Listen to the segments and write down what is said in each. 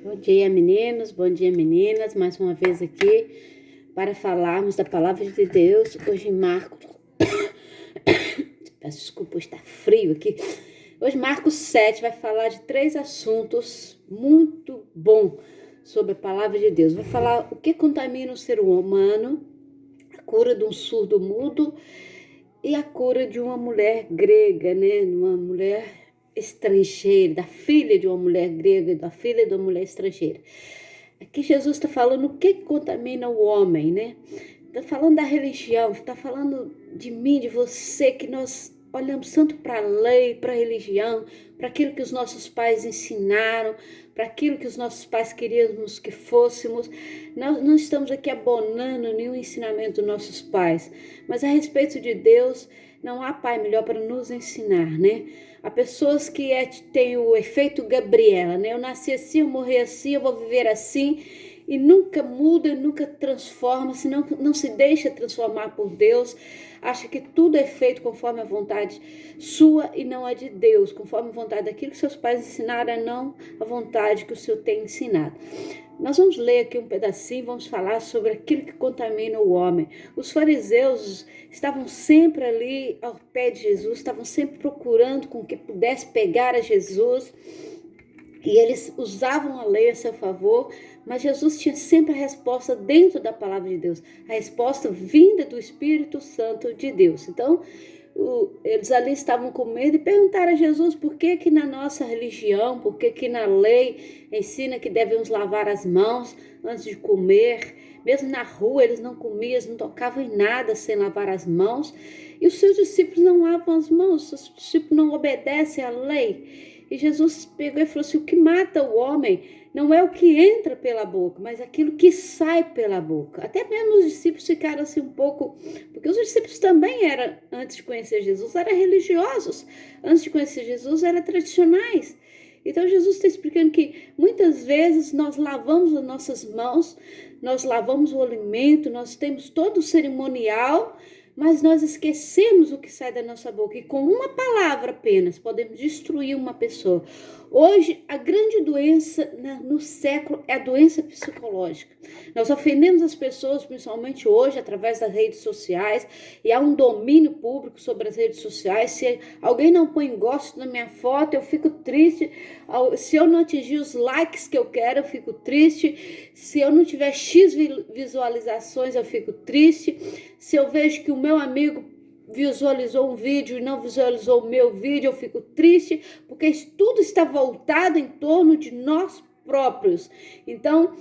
Bom dia, meninos, bom dia, meninas. Mais uma vez aqui para falarmos da palavra de Deus. Hoje, Marcos. Peço desculpa, está frio aqui. Hoje, Marcos 7 vai falar de 3 assuntos muito bons sobre a palavra de Deus. Vai falar o que contamina o ser humano, a cura de um surdo mudo e a cura de uma mulher grega, né? Uma mulher estrangeira, da filha de uma mulher grega, da filha de uma mulher estrangeira. Aqui Jesus está falando o que contamina o homem, né? Está falando da religião, está falando de mim, de você, que nós olhamos tanto para a lei, para a religião, para aquilo que os nossos pais ensinaram, para aquilo que os nossos pais queríamos que fôssemos. Nós não estamos aqui abonando nenhum ensinamento dos nossos pais, mas a respeito de Deus, não há pai melhor para nos ensinar, né? Há pessoas que têm o efeito Gabriela, né? Eu nasci assim, eu morri assim, eu vou viver assim, e nunca muda, nunca transforma, senão não se deixa transformar por Deus, acha que tudo é feito conforme a vontade sua e não a de Deus, conforme a vontade daquilo que seus pais ensinaram, não a vontade que o Senhor tem ensinado. Nós vamos ler aqui um pedacinho, vamos falar sobre aquilo que contamina o homem. Os fariseus estavam sempre ali ao pé de Jesus, estavam sempre procurando com que pudesse pegar a Jesus, e eles usavam a lei a seu favor, mas Jesus tinha sempre a resposta dentro da palavra de Deus, a resposta vinda do Espírito Santo de Deus. Então, eles ali estavam com medo e perguntaram a Jesus por que na nossa religião, por que na lei ensina que devemos lavar as mãos antes de comer. Mesmo na rua eles não comiam, eles não tocavam em nada sem lavar as mãos. E os seus discípulos não lavam as mãos, os discípulos não obedecem à lei. E Jesus pegou e falou assim, o que mata o homem não é o que entra pela boca, mas aquilo que sai pela boca. Até mesmo os discípulos ficaram assim um pouco, porque os discípulos também eram, antes de conhecer Jesus, eram religiosos. Antes de conhecer Jesus, eram tradicionais. Então Jesus está explicando que muitas vezes nós lavamos as nossas mãos, nós lavamos o alimento, nós temos todo o cerimonial, mas nós esquecemos o que sai da nossa boca e com uma palavra apenas podemos destruir uma pessoa. Hoje, a grande doença no século é a doença psicológica. Nós ofendemos as pessoas, principalmente hoje, através das redes sociais, e há um domínio público sobre as redes sociais. Se alguém não põe gosto na minha foto, eu fico triste. Se eu não atingir os likes que eu quero, eu fico triste. Se eu não tiver X visualizações, eu fico triste. Se eu vejo que o meu amigo visualizou um vídeo e não visualizou o meu vídeo, eu fico triste, porque tudo está voltado em torno de nós próprios. Então,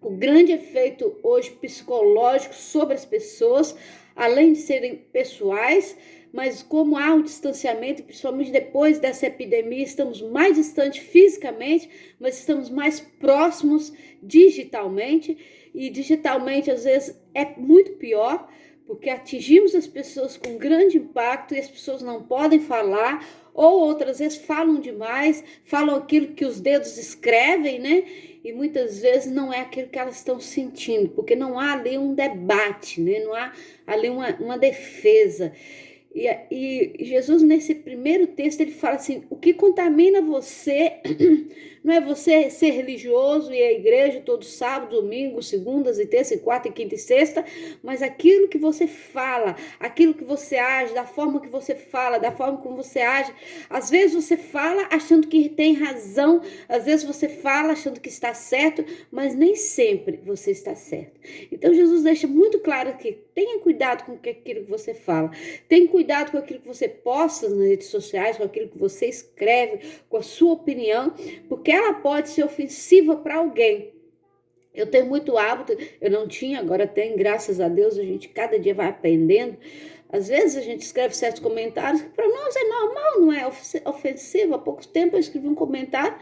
o grande efeito hoje psicológico sobre as pessoas, além de serem pessoais, mas como há um distanciamento, principalmente depois dessa epidemia, estamos mais distantes fisicamente, mas estamos mais próximos digitalmente, e digitalmente às vezes é muito pior, porque atingimos as pessoas com grande impacto e as pessoas não podem falar, ou outras vezes falam demais, falam aquilo que os dedos escrevem, né? E muitas vezes não é aquilo que elas estão sentindo, porque não há ali um debate, né? Não há ali uma defesa. E Jesus, nesse primeiro texto, ele fala assim, o que contamina você não é você ser religioso e ir à igreja todo sábado, domingo, segundas e terça e quarta e quinta e sexta, mas aquilo que você fala, aquilo que você age, da forma que você fala, da forma como você age. Às vezes você fala achando que tem razão, às vezes você fala achando que está certo, mas nem sempre você está certo. Então Jesus deixa muito claro aqui, tenha cuidado com aquilo que você fala, tenha cuidado com aquilo que você posta nas redes sociais, com aquilo que você escreve, com a sua opinião, porque ela pode ser ofensiva para alguém. Eu tenho muito hábito, eu não tinha, agora tenho, graças a Deus, a gente cada dia vai aprendendo. Às vezes a gente escreve certos comentários que para nós é normal, não é ofensivo. Há pouco tempo eu escrevi um comentário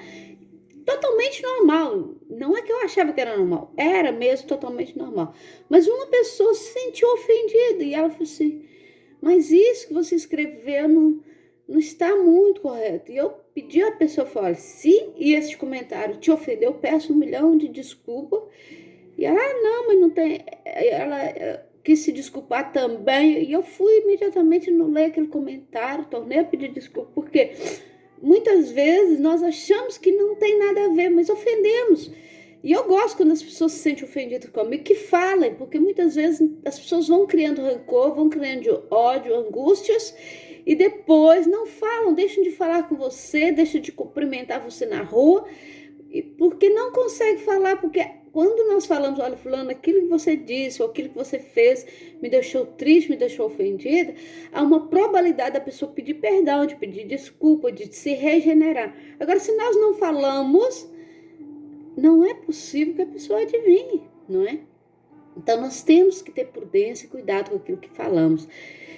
totalmente normal. Não é que eu achava que era normal, era mesmo totalmente normal. Mas uma pessoa se sentiu ofendida e ela falou assim, mas isso que você escreveu não está muito correto. E eu pedi à pessoa, falei, se esse comentário te ofendeu, eu peço 1 milhão de desculpas. E ela, não, mas não tem. Ela quis se desculpar também. E eu fui imediatamente, não ler aquele comentário, tornei a pedir desculpa, porque muitas vezes nós achamos que não tem nada a ver, mas ofendemos. E eu gosto quando as pessoas se sentem ofendidas comigo, que falem, porque muitas vezes as pessoas vão criando rancor, vão criando ódio, angústias, e depois não falam, deixam de falar com você, deixam de cumprimentar você na rua, porque não consegue falar, porque quando nós falamos, olha, fulano, aquilo que você disse, ou aquilo que você fez, me deixou triste, me deixou ofendida, há uma probabilidade da pessoa pedir perdão, de pedir desculpa, de se regenerar. Agora, se nós não falamos, não é possível que a pessoa adivinhe, não é? Então, nós temos que ter prudência e cuidado com aquilo que falamos.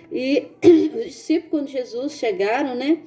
E os discípulos, quando Jesus chegaram, né?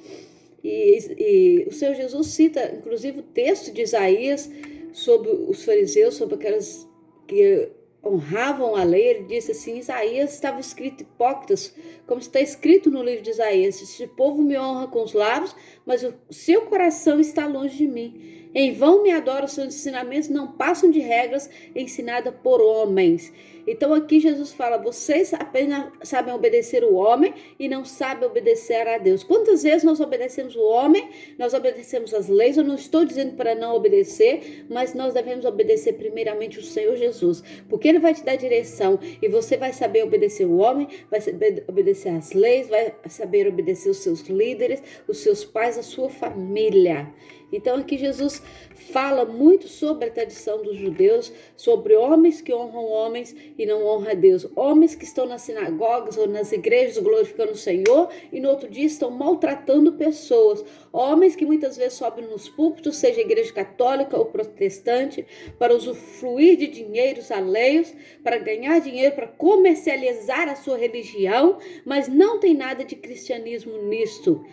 E o Senhor Jesus cita, inclusive, o texto de Isaías sobre os fariseus, sobre aquelas que honravam a lei. Ele disse assim, Isaías estava escrito hipócritas, como está escrito no livro de Isaías, esse povo me honra com os lábios, mas o seu coração está longe de mim. Em vão me adoram, seus ensinamentos não passam de regras ensinadas por homens. Então aqui Jesus fala, vocês apenas sabem obedecer o homem e não sabem obedecer a Deus. Quantas vezes nós obedecemos o homem, nós obedecemos as leis? Eu não estou dizendo para não obedecer, mas nós devemos obedecer primeiramente o Senhor Jesus, porque Ele vai te dar direção e você vai saber obedecer o homem, vai saber obedecer as leis, vai saber obedecer os seus líderes, os seus pais, a sua família. Então aqui Jesus fala muito sobre a tradição dos judeus, sobre homens que honram homens e não honram a Deus. Homens que estão nas sinagogas ou nas igrejas glorificando o Senhor e no outro dia estão maltratando pessoas. Homens que muitas vezes sobem nos púlpitos, seja igreja católica ou protestante, para usufruir de dinheiros alheios, para ganhar dinheiro, para comercializar a sua religião, mas não tem nada de cristianismo nisto.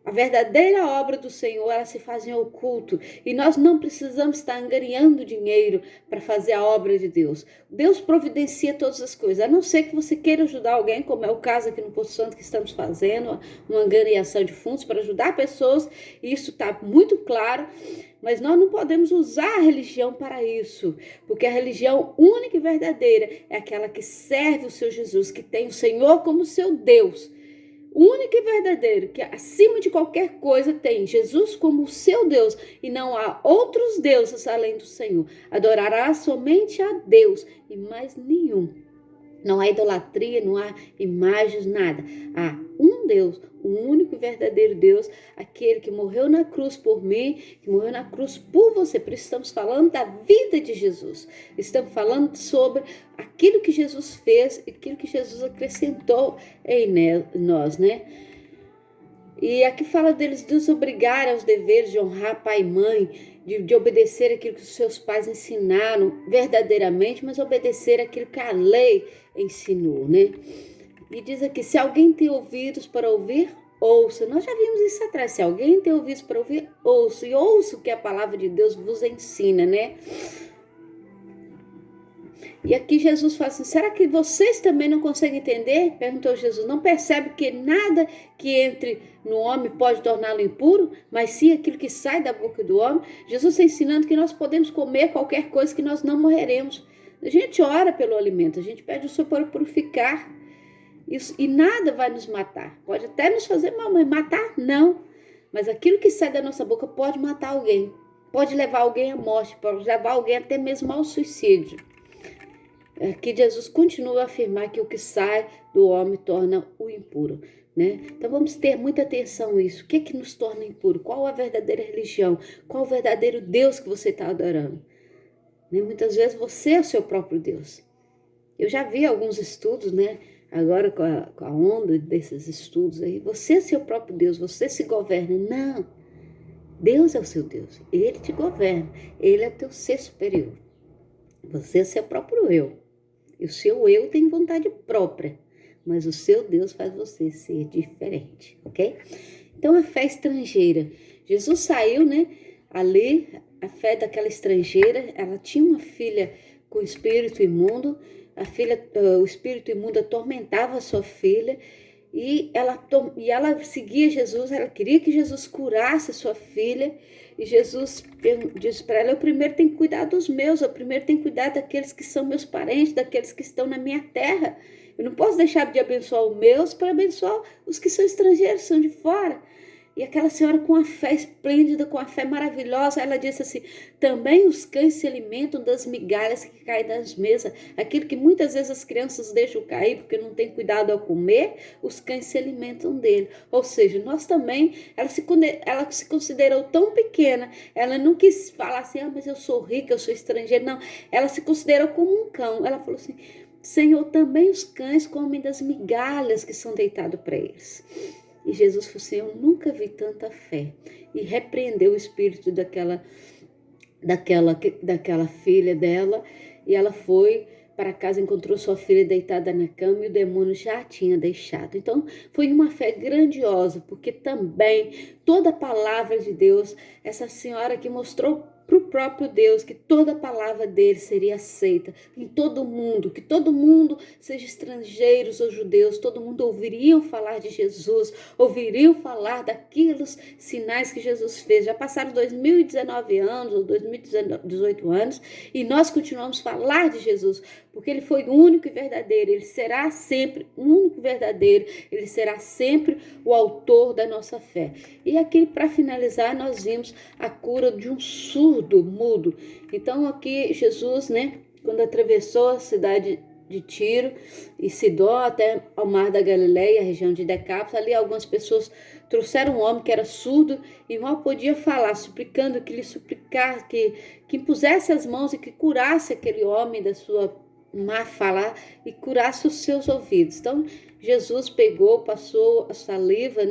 A verdadeira obra do Senhor, ela se faz em oculto. E nós não precisamos estar angariando dinheiro para fazer a obra de Deus. Deus providencia todas as coisas. A não ser que você queira ajudar alguém, como é o caso aqui no Poço Santo que estamos fazendo, uma angariação de fundos para ajudar pessoas. E isso está muito claro. Mas nós não podemos usar a religião para isso. Porque a religião única e verdadeira é aquela que serve o seu Jesus, que tem o Senhor como seu Deus. Único e verdadeiro, que acima de qualquer coisa tem Jesus como seu Deus e não há outros deuses além do Senhor. Adorará somente a Deus e mais nenhum. Não há idolatria, não há imagens, nada. Há um Deus, o único e verdadeiro Deus, aquele que morreu na cruz por mim, que morreu na cruz por você. Por isso estamos falando da vida de Jesus. Estamos falando sobre aquilo que Jesus fez e aquilo que Jesus acrescentou em nós, né? E aqui fala deles nos obrigar aos deveres de honrar pai e mãe, de obedecer aquilo que os seus pais ensinaram verdadeiramente, mas obedecer aquilo que a lei ensinou, né? E diz aqui, se alguém tem ouvidos para ouvir, ouça. Nós já vimos isso atrás, se alguém tem ouvidos para ouvir, ouça. E ouça o que a palavra de Deus vos ensina, né? E aqui Jesus fala assim, será que vocês também não conseguem entender? Perguntou Jesus, não percebe que nada que entre no homem pode torná-lo impuro, mas sim aquilo que sai da boca do homem? Jesus está ensinando que nós podemos comer qualquer coisa que nós não morreremos. A gente ora pelo alimento, a gente pede o Senhor para purificar. Isso, e nada vai nos matar. Pode até nos fazer mal, mas matar não. Mas aquilo que sai da nossa boca pode matar alguém. Pode levar alguém à morte, pode levar alguém até mesmo ao suicídio. Aqui Jesus continua a afirmar que o que sai do homem torna o impuro, né? Então vamos ter muita atenção a isso. O que é que nos torna impuro? Qual a verdadeira religião? Qual o verdadeiro Deus que você está adorando? Né? Muitas vezes você é o seu próprio Deus. Eu já vi alguns estudos, né? Agora com a onda desses estudos aí, você é seu próprio Deus, você se governa. Não, Deus é o seu Deus, Ele te governa, Ele é o teu ser superior. Você é seu próprio eu. E o seu eu tem vontade própria, mas o seu Deus faz você ser diferente, ok? Então, a fé estrangeira. Jesus saiu, né? Ali, a fé daquela estrangeira, ela tinha uma filha com espírito imundo, o espírito imundo atormentava a sua filha, e ela seguia Jesus, ela queria que Jesus curasse a sua filha, e Jesus disse para ela, eu primeiro tenho que cuidar dos meus, eu primeiro tenho que cuidar daqueles que são meus parentes, daqueles que estão na minha terra. Eu não posso deixar de abençoar os meus para abençoar os que são estrangeiros, são de fora. E aquela senhora com a fé esplêndida, com a fé maravilhosa, ela disse assim: também os cães se alimentam das migalhas que caem das mesas. Aquilo que muitas vezes as crianças deixam cair porque não tem cuidado ao comer, os cães se alimentam dele. Ou seja, nós também, ela se considerou tão pequena, ela não quis falar assim: mas eu sou rica, eu sou estrangeira. Não, ela se considerou como um cão. Ela falou assim: Senhor, também os cães comem das migalhas que são deitadas para eles. E Jesus falou assim: eu nunca vi tanta fé. E repreendeu o espírito daquela filha dela. E ela foi para casa, encontrou sua filha deitada na cama e o demônio já a tinha deixado. Então, foi uma fé grandiosa, porque também toda a palavra de Deus, essa senhora que mostrou para o próprio Deus que toda a palavra dele seria aceita em todo mundo, que todo mundo, seja estrangeiros ou judeus, todo mundo ouviriam falar de Jesus, ouviriam falar daqueles sinais que Jesus fez. Já passaram 2019 anos ou 2018 anos e nós continuamos a falar de Jesus, porque ele foi o único e verdadeiro, ele será sempre o único e verdadeiro, ele será sempre o autor da nossa fé. E aqui, para finalizar, nós vimos a cura de um surdo mudo. Então aqui Jesus, quando atravessou a cidade de Tiro e Sidom até ao mar da Galileia, a região de Decápolis, ali algumas pessoas trouxeram um homem que era surdo e mal podia falar, suplicando que lhe suplicasse, que impusesse as mãos e que curasse aquele homem da sua má falar e curasse os seus ouvidos. Então Jesus pegou, passou a saliva,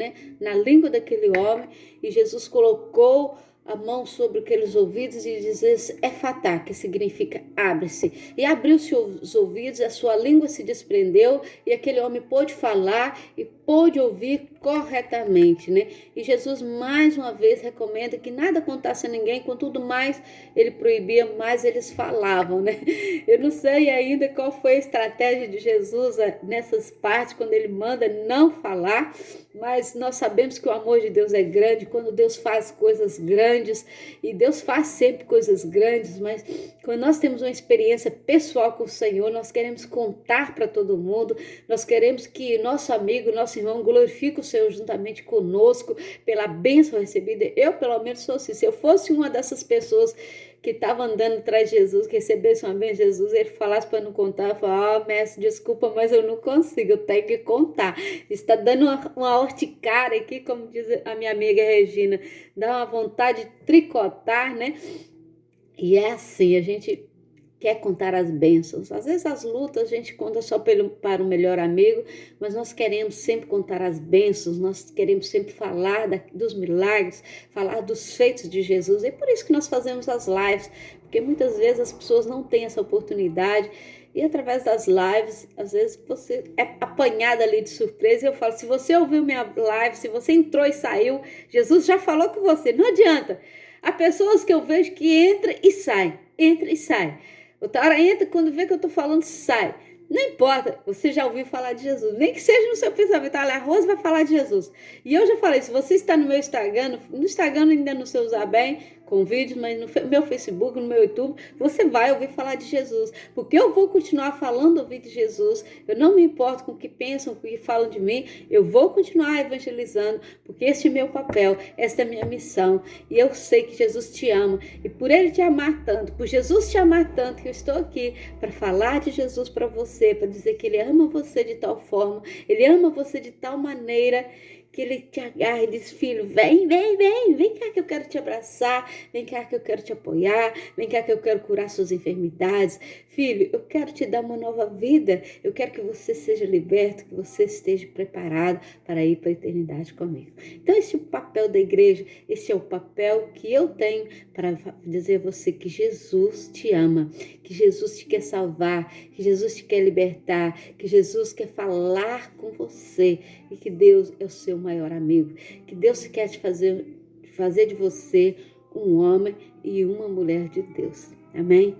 na língua daquele homem, e Jesus colocou a mão sobre aqueles ouvidos e diz efatá, que significa abre-se. E abriu-se os ouvidos, a sua língua se desprendeu e aquele homem pôde falar e pôde ouvir corretamente, E Jesus mais uma vez recomenda que nada contasse a ninguém, contudo mais ele proibia, mais eles falavam, Eu não sei ainda qual foi a estratégia de Jesus nessas partes, quando ele manda não falar, mas nós sabemos que o amor de Deus é grande, quando Deus faz coisas grandes, e Deus faz sempre coisas grandes, mas quando nós temos uma experiência pessoal com o Senhor, nós queremos contar para todo mundo, nós queremos que nosso amigo, nosso irmão glorifique o Senhor juntamente conosco, pela bênção recebida. Eu, pelo menos, sou assim. Se eu fosse uma dessas pessoas que estava andando atrás de Jesus, que recebesse uma bênção de Jesus, ele falasse para não contar, eu falava: mestre, desculpa, mas eu não consigo, eu tenho que contar. Está dando uma horticária aqui, como diz a minha amiga Regina, dá uma vontade de tricotar, E é assim, a gente quer contar as bênçãos. Às vezes as lutas a gente conta só para o melhor amigo, mas nós queremos sempre contar as bênçãos, nós queremos sempre falar dos milagres, falar dos feitos de Jesus. É por isso que nós fazemos as lives, porque muitas vezes as pessoas não têm essa oportunidade. E através das lives, às vezes você é apanhada ali de surpresa. E eu falo: se você ouviu minha live, se você entrou e saiu, Jesus já falou com você. Não adianta. Há pessoas que eu vejo que entra e sai. Outra hora entra, quando vê que eu tô falando, sai. Não importa, você já ouviu falar de Jesus. Nem que seja no seu pensamento. Olha, a Rose vai falar de Jesus. E eu já falei, se você está no meu Instagram, no Instagram ainda não sei usar bem, com vídeos, mas no meu Facebook, no meu YouTube, você vai ouvir falar de Jesus. Porque eu vou continuar falando, ouvir de Jesus. Eu não me importo com o que pensam, com o que falam de mim. Eu vou continuar evangelizando, porque este é meu papel, esta é a minha missão. E eu sei que Jesus te ama. E por Ele te amar tanto, por Jesus te amar tanto, que eu estou aqui para falar de Jesus para você, para dizer que Ele ama você de tal forma, Ele ama você de tal maneira, que Ele te agarra e diz: filho, vem cá que eu quero te abraçar, vem cá que eu quero te apoiar, vem cá que eu quero curar suas enfermidades. Filho, eu quero te dar uma nova vida, eu quero que você seja liberto, que você esteja preparado para ir para a eternidade comigo. Então esse é o papel da igreja, esse é o papel que eu tenho para dizer a você que Jesus te ama, que Jesus te quer salvar, que Jesus te quer libertar, que Jesus quer falar com você e que Deus é o seu maior amigo, que Deus quer te fazer de você um homem e uma mulher de Deus. Amém?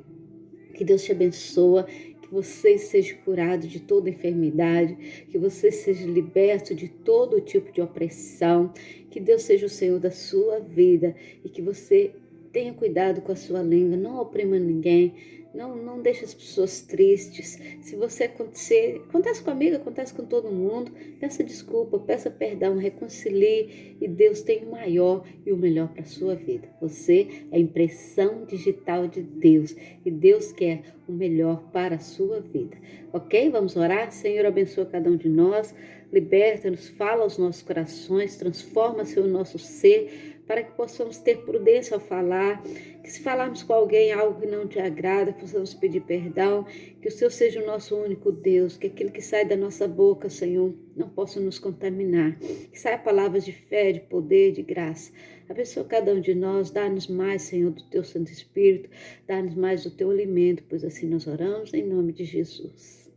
Que Deus te abençoe, que você seja curado de toda enfermidade, que você seja liberto de todo tipo de opressão, que Deus seja o Senhor da sua vida e que você tenha cuidado com a sua língua, não oprima ninguém, Não deixe as pessoas tristes. Se você acontece comigo, acontece com todo mundo, peça desculpa, peça perdão, reconcilie e Deus tem o maior e o melhor para a sua vida. Você é a impressão digital de Deus e Deus quer o melhor para a sua vida. Ok? Vamos orar? Senhor, abençoa cada um de nós, liberta-nos, fala aos nossos corações, transforma-se o nosso ser, para que possamos ter prudência ao falar, que se falarmos com alguém algo que não te agrada, possamos pedir perdão, que o Senhor seja o nosso único Deus, que aquilo que sai da nossa boca, Senhor, não possa nos contaminar, que saia palavras de fé, de poder, de graça. Abençoa cada um de nós, dá-nos mais, Senhor, do Teu Santo Espírito, dá-nos mais do Teu alimento, pois assim nós oramos em nome de Jesus.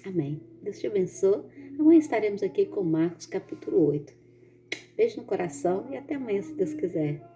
Amém. Deus te abençoe. Amanhã estaremos aqui com Marcos capítulo 8. Beijo no coração e até amanhã, se Deus quiser.